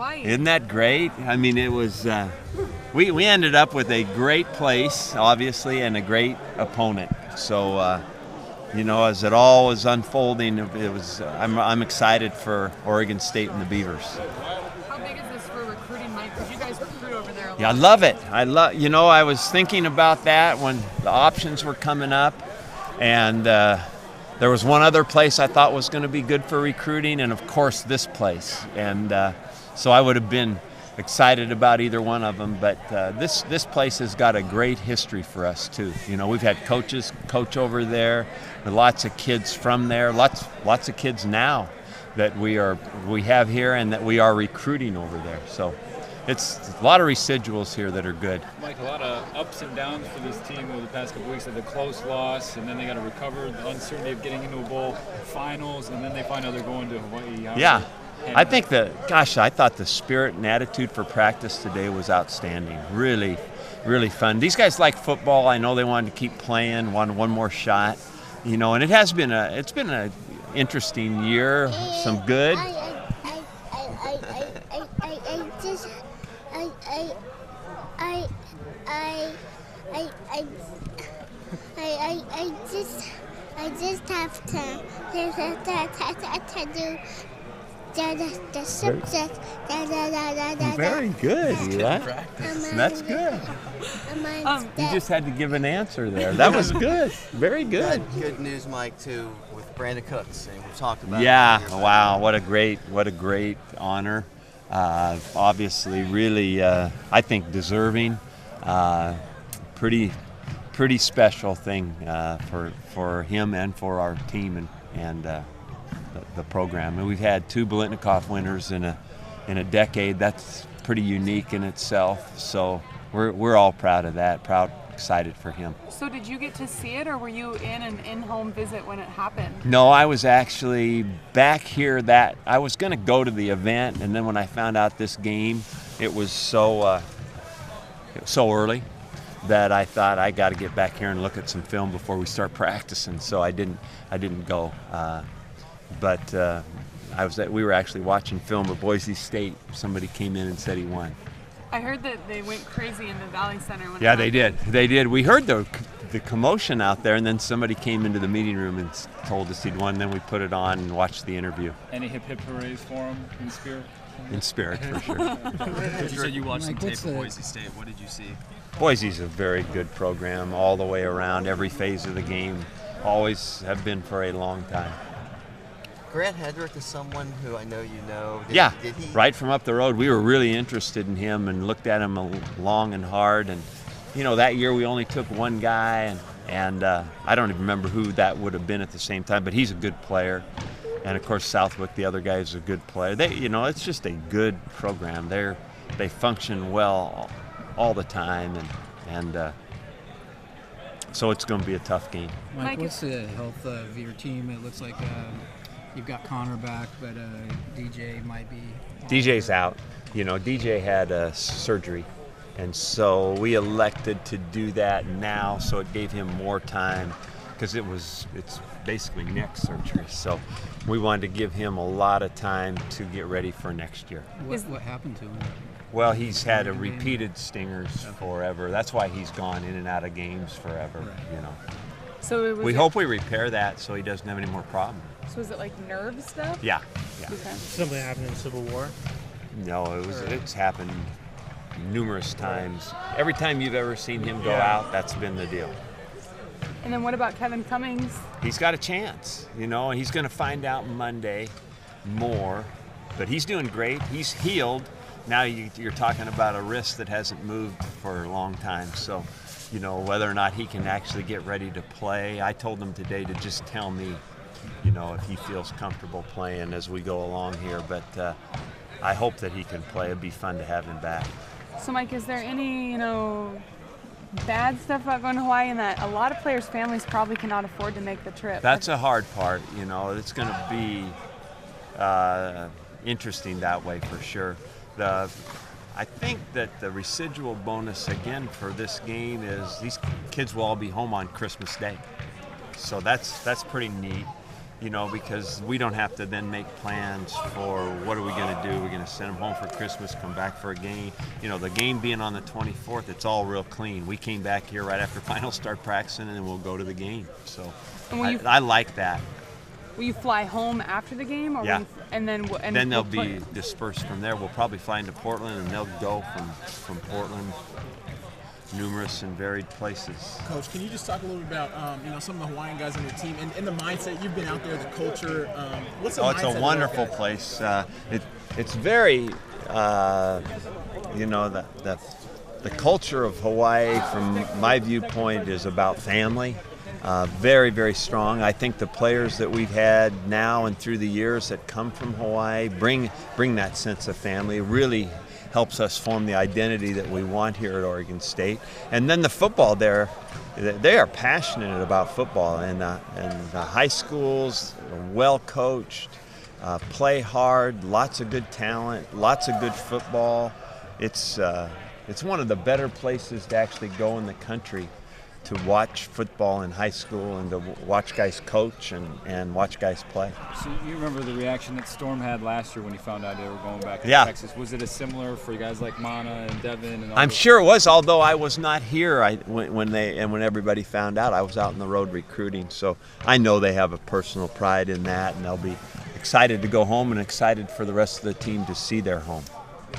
Hawai'i. Isn't that great? I mean, it was. We ended up with a great place, obviously, and a great opponent. So, as it all was unfolding, it was. I'm excited for Oregon State and the Beavers. How big is this for recruiting, Mike? Because you guys recruit over there a lot. Yeah, I love it. I was thinking about that when the options were coming up, and there was one other place I thought was going to be good for recruiting, and of course this place. And so I would have been excited about either one of them. But this place has got a great history for us too. We've had coach over there, with lots of kids from there, lots of kids now that we have here and that we are recruiting over there. So it's a lot of residuals here that are good. Mike, a lot of ups and downs for this team over the past couple weeks. They had the close loss, and then they got to recover the uncertainty of getting into a bowl finals, and then they find out they're going to Hawaii. Yeah. I think I thought the spirit and attitude for practice today was outstanding. Really, really fun. These guys like football. I know they wanted to keep playing, wanted one more shot. And it's been a interesting year. Some good. I just have to do the subject. Very good. Yeah. That's good. You just had to give an answer there. That was good. Very good. Good news, Mike, too, with Brandon Cooks, and we've talked about it. Yeah. Wow. What a great honor. Obviously, really, I think deserving. Pretty special thing for him and for our team and the program. And we've had 2 Biletnikoff winners in a decade. That's pretty unique in itself. So we're all proud of that. Excited for him. So did you get to see it, or were you in an in-home visit when it happened? No, I was actually back here. I was going to go to the event, and then when I found out this game, it was so early that I thought I got to get back here and look at some film before we start practicing. So I didn't go. But we were actually watching film at Boise State. Somebody came in and said he won. I heard that they went crazy in the Valley Center. Yeah, they did. We heard the commotion out there, and then somebody came into the meeting room and told us he'd won. Then we put it on and watched the interview. Any hip hoorays for him in spirit? In spirit, for sure. You said you watched some tape of Boise State. What did you see? Boise's a very good program all the way around, every phase of the game. Always have been for a long time. Grant Hedrick is someone who I know you know. Did he? Right from up the road. We were really interested in him and looked at him long and hard. And, that year we only took one guy, and I don't even remember who that would have been at the same time, but he's a good player. And, of course, Southwick, the other guy, is a good player. It's just a good program. They function well all the time, and so it's going to be a tough game. Mike, what's the health of your team? It looks like you've got Connor back, but DJ might be... DJ's out. DJ had surgery, and so we elected to do that now, so it gave him more time because it's basically neck surgery. So we wanted to give him a lot of time to get ready for next year. What happened to him? Well, he's had repeated stingers forever. That's why he's gone in and out of games forever, Right. So we hope we repair that so he doesn't have any more problems. So is it like nerve stuff? Yeah. Okay. Something happened in the Civil War? No, it's happened numerous times. Every time you've ever seen him go out, that's been the deal. And then what about Kevin Cummings? He's got a chance, and he's going to find out Monday more. But he's doing great. He's healed. Now you're talking about a wrist that hasn't moved for a long time. So, whether or not he can actually get ready to play. I told him today to just tell me, if he feels comfortable playing as we go along here. But I hope that he can play. It'd be fun to have him back. So, Mike, is there any, bad stuff about going to Hawaii, and that a lot of players' families probably cannot afford to make the trip? That's a hard part. It's going to be interesting that way for sure. I think that the residual bonus again for this game is these kids will all be home on Christmas Day, so that's pretty neat. you know, because we don't have to then make plans for what are we going to do. We're going to send them home for Christmas, come back for a game. You know, the game being on the 24th, it's all real clean. We came back here right after finals start practicing, and then we'll go to the game. So I like that. Will you fly home after the game? Or Yeah. And then They'll be dispersed from there. We'll probably fly into Portland, and they'll go from Portland, numerous and varied places. Coach, can you just talk a little bit about some of the Hawaiian guys on your team and the mindset? You've been out there, the culture. What's the mindset? It's a wonderful place. It's very, the culture of Hawaii, from my viewpoint, is about family. Very, very strong. I think the players that we've had now and through the years that come from Hawaii bring that sense of family. Really helps us form the identity that we want here at Oregon State. And then the football there, they are passionate about football, and the high schools are well coached, play hard, lots of good talent, lots of good football. It's one of the better places to actually go in the country to watch football in high school and to watch guys coach and watch guys play. So you remember the reaction that Storm had last year when he found out they were going back to Texas? Was it a similar for guys like Mana and Devin? And I'm sure it was, although I was not here when everybody found out. I was out on the road recruiting, so I know they have a personal pride in that, and they'll be excited to go home and excited for the rest of the team to see their home.